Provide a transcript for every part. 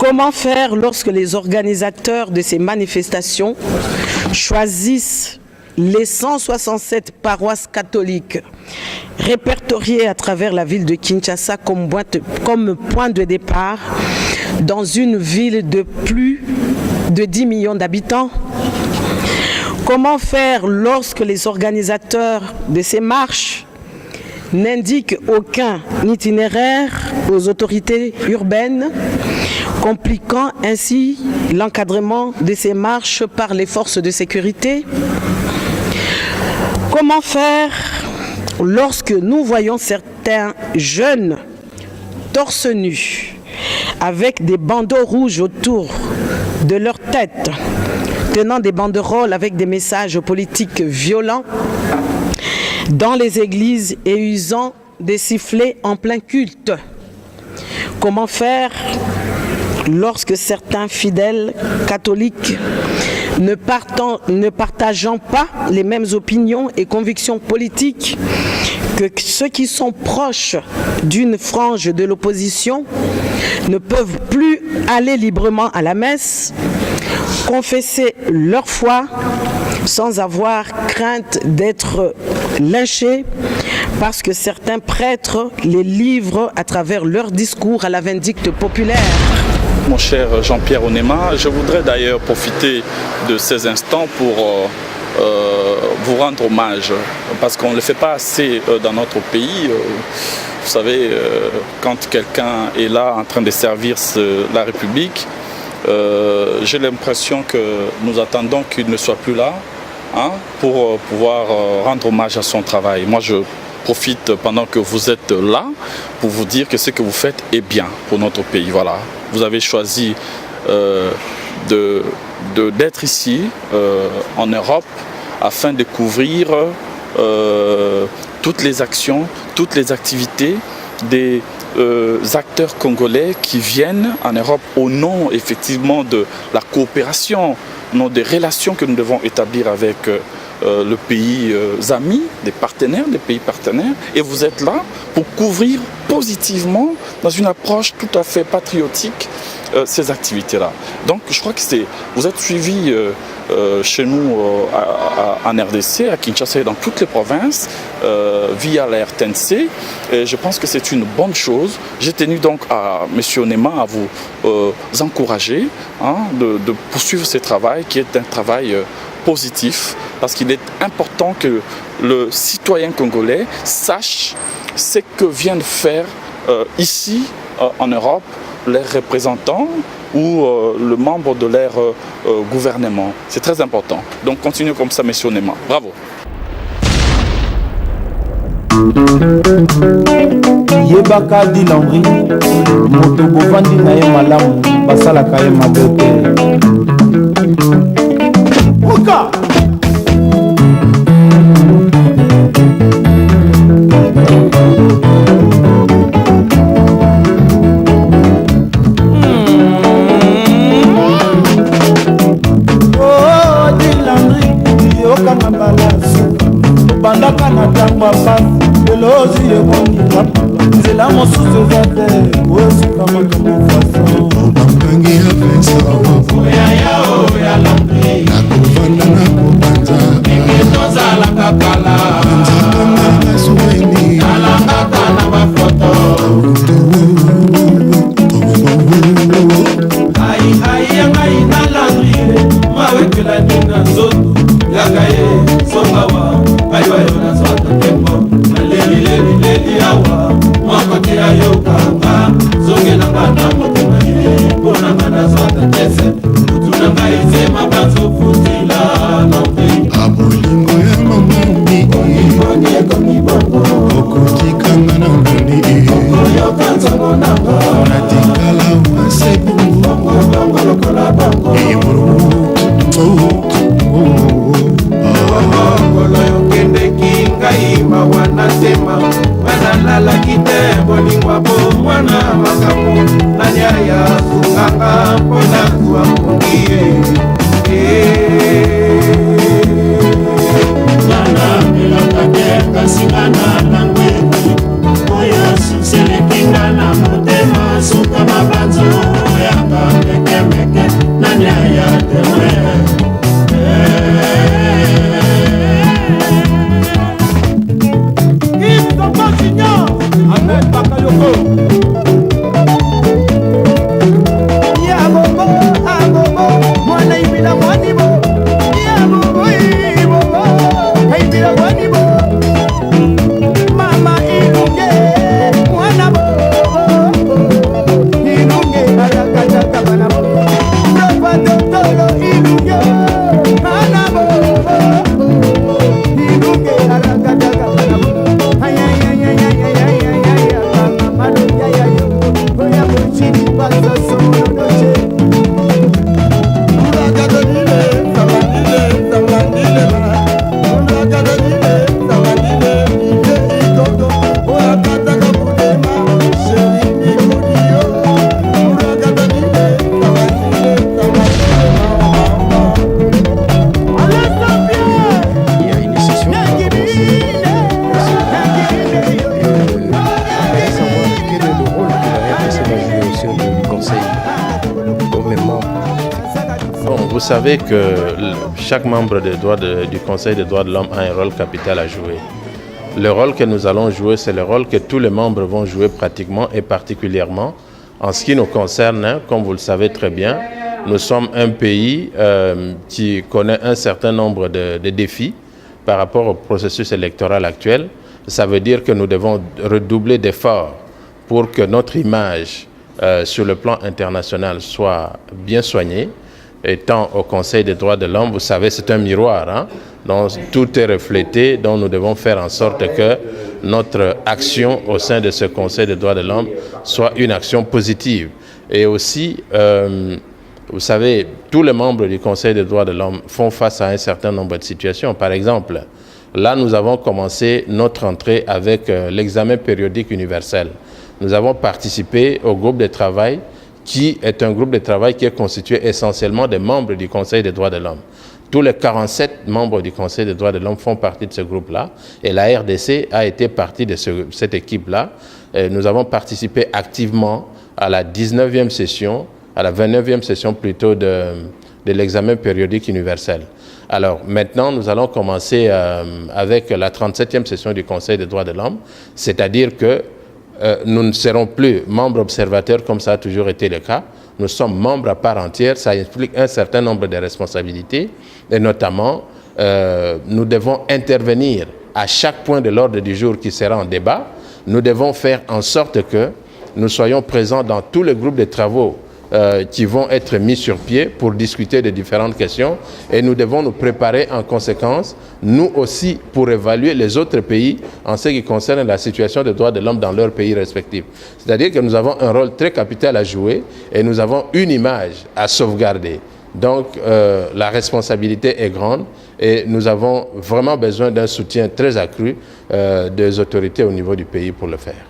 Comment faire lorsque les organisateurs de ces manifestations choisissent les 167 paroisses catholiques répertoriées à travers la ville de Kinshasa comme point de départ dans une ville de plus de 10 millions d'habitants? Comment faire lorsque les organisateurs de ces marches n'indiquent aucun itinéraire aux autorités urbaines, compliquant ainsi l'encadrement de ces marches par les forces de sécurité? Comment faire lorsque nous voyons certains jeunes torse nu avec des bandeaux rouges autour de leur tête, tenant des banderoles avec des messages politiques violents dans les églises et usant des sifflets en plein culte? Comment faire lorsque certains fidèles catholiques ne partageant pas les mêmes opinions et convictions politiques que ceux qui sont proches d'une frange de l'opposition ne peuvent plus aller librement à la messe, confesser leur foi sans avoir crainte d'être lynchés parce que certains prêtres les livrent à travers leur discours à la vindicte populaire? Mon cher Jean-Pierre Onema, je voudrais d'ailleurs profiter de ces instants pour vous rendre hommage, parce qu'on ne le fait pas assez dans notre pays. Vous savez, quand quelqu'un est là en train de servir la République, j'ai l'impression que nous attendons qu'il ne soit plus là pour pouvoir rendre hommage à son travail. Moi, je profite pendant que vous êtes là pour vous dire que ce que vous faites est bien pour notre pays. Voilà. Vous avez choisi d'être ici en Europe afin de couvrir toutes les actions, toutes les activités des acteurs congolais qui viennent en Europe au nom effectivement de la coopération, au nom des relations que nous devons établir avec le pays amis, des pays partenaires, et vous êtes là pour couvrir positivement, dans une approche tout à fait patriotique, ces activités-là. Donc je crois que vous êtes suivis chez nous en RDC, à Kinshasa et dans toutes les provinces, via la RTNC, et je pense que c'est une bonne chose. J'ai tenu donc à M. Onema à vous encourager de poursuivre ce travail qui est un travail positif, parce qu'il est important que le citoyen congolais sache ce que viennent faire ici en Europe les représentants ou le membre de leur gouvernement. C'est très important. Donc continuez comme ça, M. Onema. Bravo. Yebaka di Landry, moto bovandi na ye malamu, basalaka ye mabe te. Oka! Oh, di Landry, yokanga balasu, bandaka na tangwa pasi. Elozi ebongi nzela mosusu eza te osika moto mofaso obangangi ya pesa oya Landry nakovanda na kobanza ndenge tozalaka kala nzakanga na souvenir alangaka na bafoto ai ya ngai na Landry mawekela nina nzoto yaka ye songawa aiwayo na zwata tembo leli awa mwakote ya yokanga zonge na bana motema ye mpona ngana zwata tese kutu na ngai zema bazofutila Landry abolingo ya mamami iboni ekomi bongo okotikanga na ngoni okoyoka nzango nanga natikala wase bongo lokola bongo ngolo yokendeki ngai mawa na nsema banalalaki te bolingwa bo mwana makambo nanyaya kunganga mpona kuwa mongi ngana melaka te kasi ngana nangweni oyo suseleki nga na motema suka mabanzo oyanga Vous savez que chaque membre du Conseil des droits de l'homme a un rôle capital à jouer. Le rôle que nous allons jouer, c'est le rôle que tous les membres vont jouer pratiquement et particulièrement en ce qui nous concerne, hein, comme vous le savez très bien. Nous sommes un pays qui connaît un certain nombre de défis par rapport au processus électoral actuel. Ça veut dire que nous devons redoubler d'efforts pour que notre image sur le plan international soit bien soignée. Étant au Conseil des droits de l'homme, vous savez, c'est un miroir, hein, dont tout est reflété, dont nous devons faire en sorte que notre action au sein de ce Conseil des droits de l'homme soit une action positive. Et aussi, vous savez, tous les membres du Conseil des droits de l'homme font face à un certain nombre de situations. Par exemple, là, nous avons commencé notre entrée avec l'examen périodique universel. Nous avons participé au groupe de travail qui est un groupe de travail qui est constitué essentiellement des membres du Conseil des droits de l'homme. Tous les 47 membres du Conseil des droits de l'homme font partie de ce groupe-là et la RDC a été partie de cette équipe-là. Nous avons participé activement à la 19e session, à la 29e session plutôt de l'examen périodique universel. Alors maintenant, nous allons commencer avec la 37e session du Conseil des droits de l'homme, c'est-à-dire que nous ne serons plus membres observateurs comme ça a toujours été le cas. Nous sommes membres à part entière, ça implique un certain nombre de responsabilités et notamment nous devons intervenir à chaque point de l'ordre du jour qui sera en débat. Nous devons faire en sorte que nous soyons présents dans tous les groupes de travaux qui vont être mis sur pied pour discuter de différentes questions et nous devons nous préparer en conséquence, nous aussi, pour évaluer les autres pays en ce qui concerne la situation des droits de l'homme dans leurs pays respectifs. C'est-à-dire que nous avons un rôle très capital à jouer et nous avons une image à sauvegarder. Donc la responsabilité est grande et nous avons vraiment besoin d'un soutien très accru des autorités au niveau du pays pour le faire.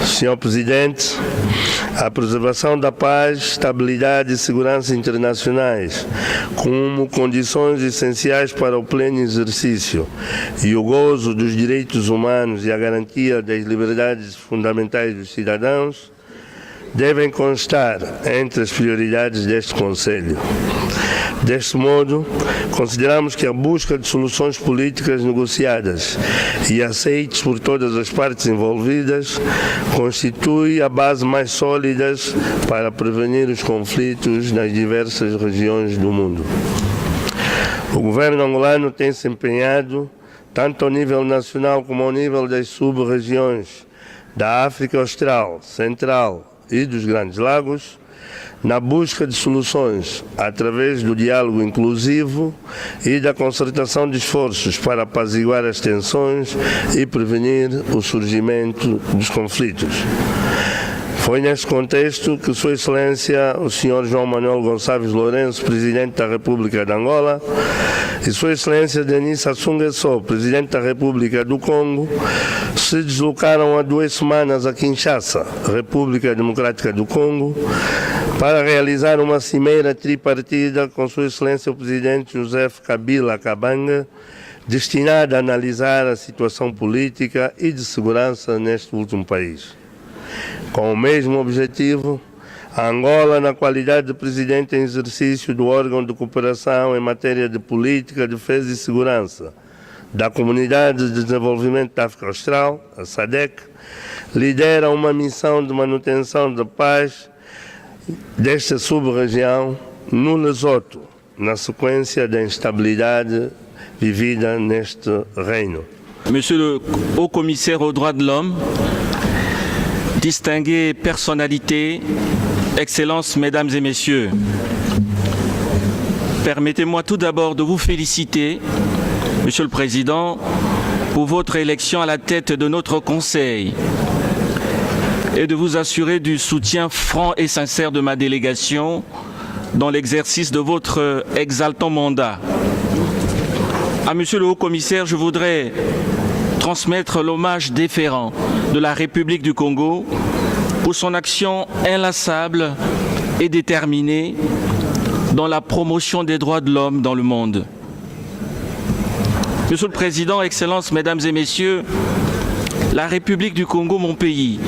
Senhor Presidente, a preservação da paz, estabilidade e segurança internacionais como condições essenciais para o pleno exercício e o gozo dos direitos humanos e a garantia das liberdades fundamentais dos cidadãos devem constar entre as prioridades deste Conselho. Deste modo, consideramos que a busca de soluções políticas negociadas e aceitas por todas as partes envolvidas constitui a base mais sólida para prevenir os conflitos nas diversas regiões do mundo. O governo angolano tem se empenhado, tanto ao nível nacional como ao nível das sub-regiões da África Austral, Central e dos Grandes Lagos, na busca de soluções através do diálogo inclusivo e da concertação de esforços para apaziguar as tensões e prevenir o surgimento dos conflitos. Foi neste contexto que Sua Excelência, o Sr. João Manuel Gonçalves Lourenço, Presidente da República de Angola, e Sua Excelência Denis Sassou Nguesso, Presidente da República do Congo, se deslocaram há 2 semanas a Kinshasa, República Democrática do Congo, para realizar uma cimeira tripartida com Sua Excelência o Presidente Joseph Kabila Kabanga, destinada a analisar a situação política e de segurança neste último país. Com o mesmo objetivo, a Angola, na qualidade de Presidente em exercício do órgão de cooperação em matéria de política, defesa e segurança da Comunidade de Desenvolvimento da África Austral, a SADC, lidera uma missão de manutenção da paz desta sub-região no Lesoto, na sequência da instabilidade vivida neste reino. Monsieur le Haut-Commissaire aux droits de l'homme, distinguées personnalités, Excellences, Mesdames et Messieurs, permettez-moi tout d'abord de vous féliciter, Monsieur le Président, pour votre élection à la tête de notre Conseil et de vous assurer du soutien franc et sincère de ma délégation dans l'exercice de votre exaltant mandat. À Monsieur le Haut-Commissaire, je voudrais transmettre l'hommage déférent de la République du Congo pour son action inlassable et déterminée dans la promotion des droits de l'homme dans le monde. Monsieur le Président, Excellences, Mesdames et Messieurs, la République du Congo, mon pays,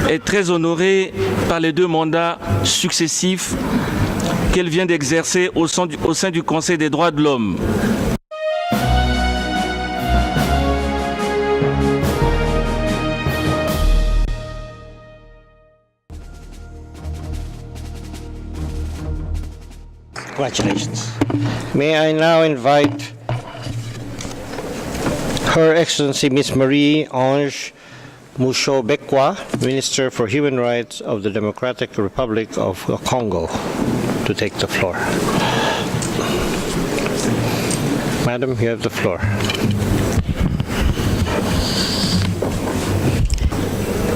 est très honorée par les 2 mandats successifs qu'elle vient d'exercer au sein du Conseil des droits de l'homme. Congratulations. May I now invite Her Excellency Miss Marie-Ange Moucho-Bekwa, Minister for Human Rights of the Democratic Republic of Congo, to take the floor. Madam, you have the floor.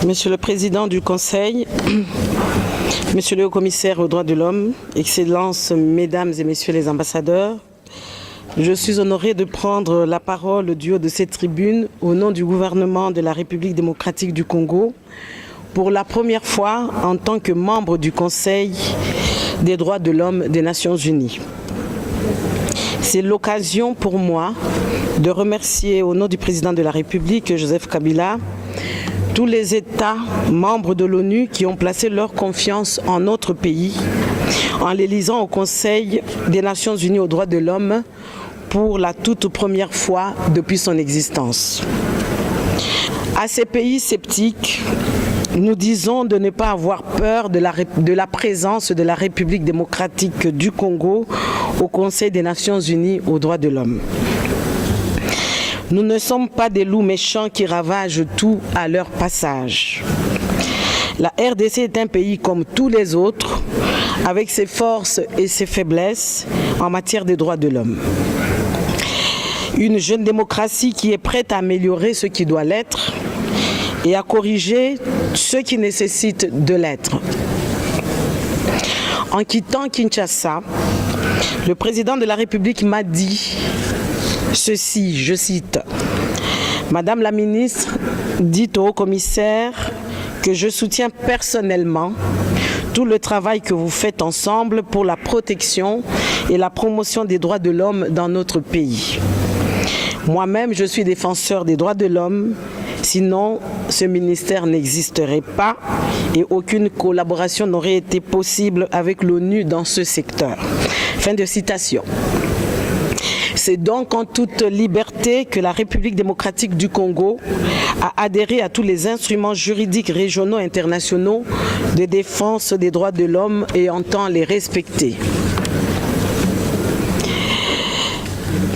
Monsieur le Président du Conseil, Monsieur le Haut-Commissaire aux droits de l'homme, Excellences, Mesdames et Messieurs les ambassadeurs, je suis honoré de prendre la parole du haut de cette tribune au nom du gouvernement de la République démocratique du Congo pour la première fois en tant que membre du Conseil des droits de l'homme des Nations Unies. C'est l'occasion pour moi de remercier au nom du président de la République, Joseph Kabila, tous les États membres de l'ONU qui ont placé leur confiance en notre pays en l'élisant au Conseil des Nations Unies aux droits de l'homme pour la toute première fois depuis son existence. À ces pays sceptiques, nous disons de ne pas avoir peur de la présence de la République démocratique du Congo au Conseil des Nations Unies aux droits de l'homme. Nous ne sommes pas des loups méchants qui ravagent tout à leur passage. La RDC est un pays comme tous les autres, avec ses forces et ses faiblesses en matière des droits de l'homme. Une jeune démocratie qui est prête à améliorer ce qui doit l'être et à corriger ce qui nécessite de l'être. En quittant Kinshasa, le président de la République m'a dit ceci, je cite, « Madame la ministre, dites au haut-commissaire que je soutiens personnellement tout le travail que vous faites ensemble pour la protection et la promotion des droits de l'homme dans notre pays. Moi-même, je suis défenseur des droits de l'homme, sinon ce ministère n'existerait pas et aucune collaboration n'aurait été possible avec l'ONU dans ce secteur. » Fin de citation. C'est donc en toute liberté que la République démocratique du Congo a adhéré à tous les instruments juridiques régionaux et internationaux de défense des droits de l'homme et entend les respecter.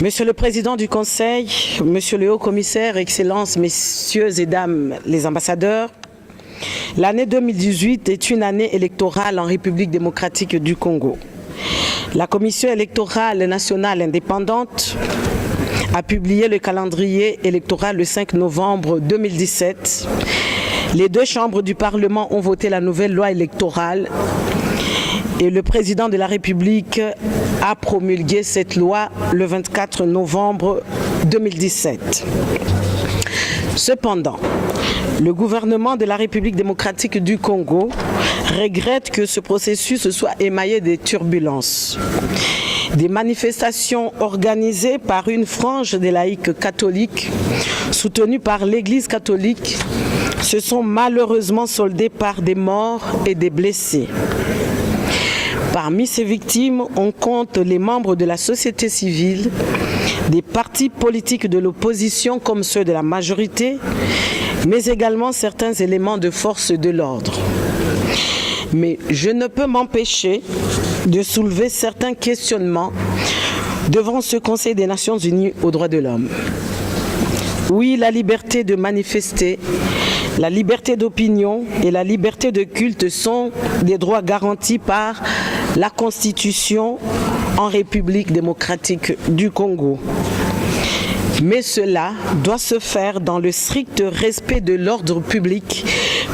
Monsieur le Président du Conseil, Monsieur le Haut-Commissaire, Excellences, Messieurs et Dames les ambassadeurs, l'année 2018 est une année électorale en République démocratique du Congo. La Commission électorale nationale indépendante a publié le calendrier électoral le 5 novembre 2017. Les 2 chambres du Parlement ont voté la nouvelle loi électorale et le président de la République a promulgué cette loi le 24 novembre 2017. Cependant, le gouvernement de la République démocratique du Congo regrette que ce processus soit émaillé de turbulences. Des manifestations organisées par une frange des laïcs catholiques, soutenues par l'Église catholique, se sont malheureusement soldées par des morts et des blessés. Parmi ces victimes, on compte les membres de la société civile, des partis politiques de l'opposition comme ceux de la majorité, mais également certains éléments de force de l'ordre. Mais je ne peux m'empêcher de soulever certains questionnements devant ce Conseil des Nations Unies aux droits de l'homme. Oui, la liberté de manifester, la liberté d'opinion et la liberté de culte sont des droits garantis par la Constitution en République démocratique du Congo. Mais cela doit se faire dans le strict respect de l'ordre public,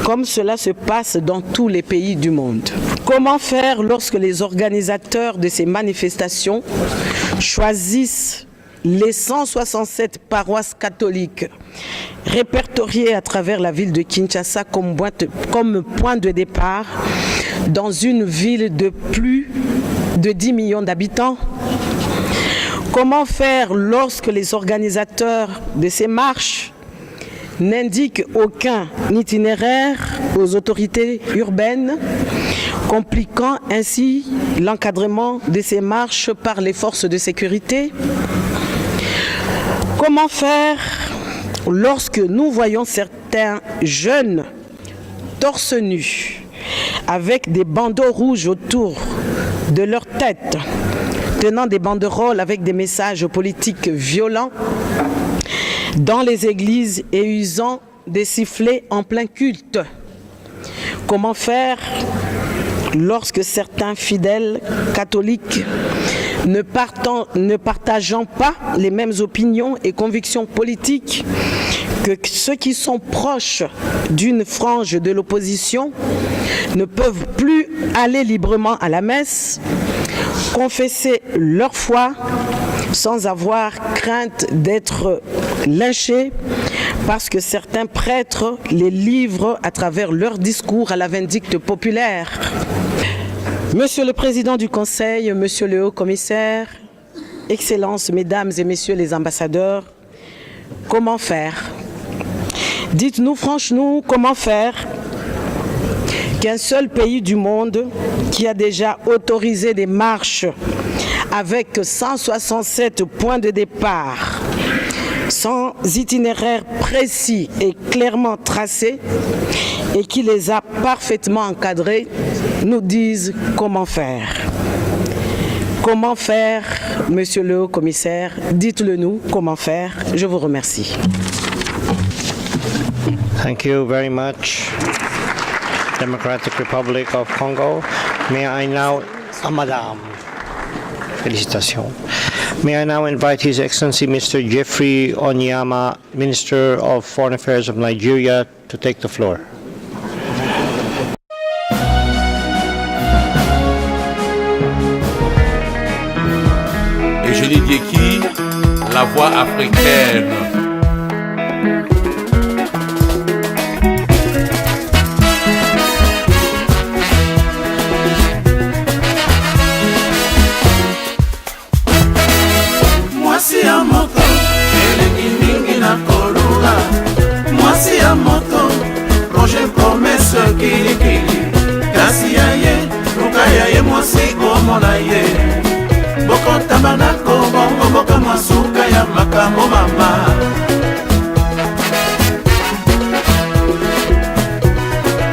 comme cela se passe dans tous les pays du monde. Comment faire lorsque les organisateurs de ces manifestations choisissent les 167 paroisses catholiques répertoriées à travers la ville de Kinshasa comme point de départ dans une ville de plus de 10 millions d'habitants? Comment faire lorsque les organisateurs de ces marches n'indique aucun itinéraire aux autorités urbaines, compliquant ainsi l'encadrement de ces marches par les forces de sécurité. Comment faire lorsque nous voyons certains jeunes torse nu avec des bandeaux rouges autour de leur tête, tenant des banderoles avec des messages politiques violents dans les églises et usant des sifflets en plein culte? Comment faire lorsque certains fidèles catholiques ne partageant pas les mêmes opinions et convictions politiques que ceux qui sont proches d'une frange de l'opposition ne peuvent plus aller librement à la messe, confesser leur foi sans avoir crainte d'être lynchés parce que certains prêtres les livrent à travers leurs discours à la vindicte populaire? Monsieur le Président du Conseil, Monsieur le Haut-Commissaire, Excellences, Mesdames et Messieurs les ambassadeurs, comment faire? Dites-nous franchement comment faire qu'un seul pays du monde qui a déjà autorisé des marches avec 167 points de départ, sans itinéraire précis et clairement tracé, et qui les a parfaitement encadrés, nous disent comment faire. Comment faire, Monsieur le Haut-Commissaire? Dites-le nous, comment faire? Je vous remercie. Thank you very much, Democratic Republic of Congo. May I now, Madame, félicitations. May I now invite His Excellency Mr. Jeffrey Onyama, Minister of Foreign Affairs of Nigeria, to take the floor. Eugénie Dieki, la voix africaine. Mwasi ya moto, elengi mingi na koluka. Mwasi ya moto, projet promesse kilikili. Kasi ya ye, luka ya ye mwasi omona ye. Boko tabanako, bongo boka masuka ya makambo mama.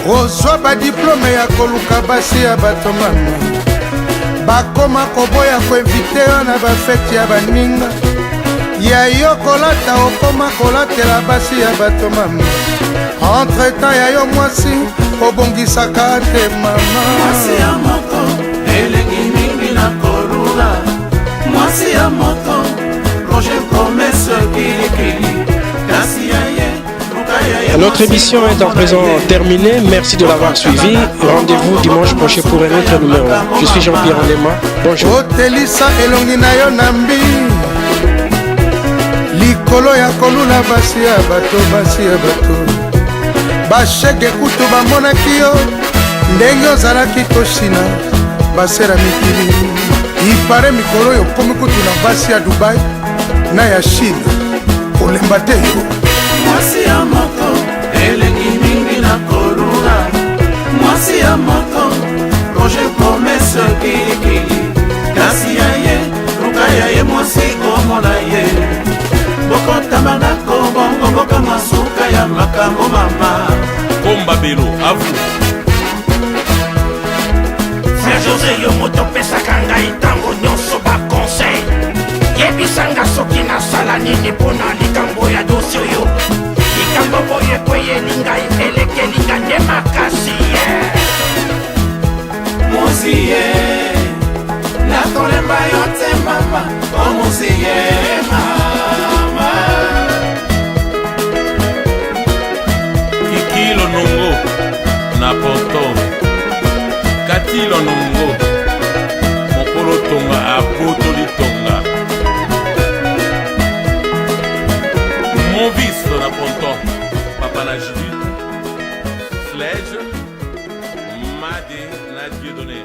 ozwa badiplome ya koluka basi ya bato mama, bakoma koboya koinvite yo na bafeti ya baninga ya yo kolata, okoma kolatela basi ya bato mama. Entre temps ya yo mwasi obongisaka te mama. Mwasi ya moto, elengi mingi na kolula. Mwasi ya moto, projet promesse kilikili. Kasi ya ye. Notre émission est à présent terminée. Merci de l'avoir suivi. Rendez-vous dimanche prochain pour un autre numéro. Je suis Jean-Pierre Ndema. Bonjour. Otelisa elongi na yo nambi likolo ya kolula basi ya bato, basi ya bato bashege kutu bamonaki yo ndenge ozalaki koshina basera mikili ipare mikolo oyo komi kutu na basi ya Dubai na ya Chine olemba te yo. Mwasi ya moto, elengi mingi na kolula. Mwasi ya moto, projet promesse kilikili. Kasi ya ye, luka ya ye mwasi omona ye. Boko tabanako, bongo boka masuka ya makambo mama. Komba Belo, à vous. Frère José yo moto pesaka ngai ntango nyonso baconseil. Yebisanga soki nasala nini mpona likambo ya dosi oyo. Likambo boye kweyeli ngai elekeli nga nde makasi ye. Mosi ye, nakolemba yo te mama. Oh mosi ye mama. Kiki Lonongo, Napoto, Kati Lonongo, Mokolo Tonga, Apotoli Tonga. Mon vice na ponton, Papa na Judith, Sledge, Made na Dieudonné.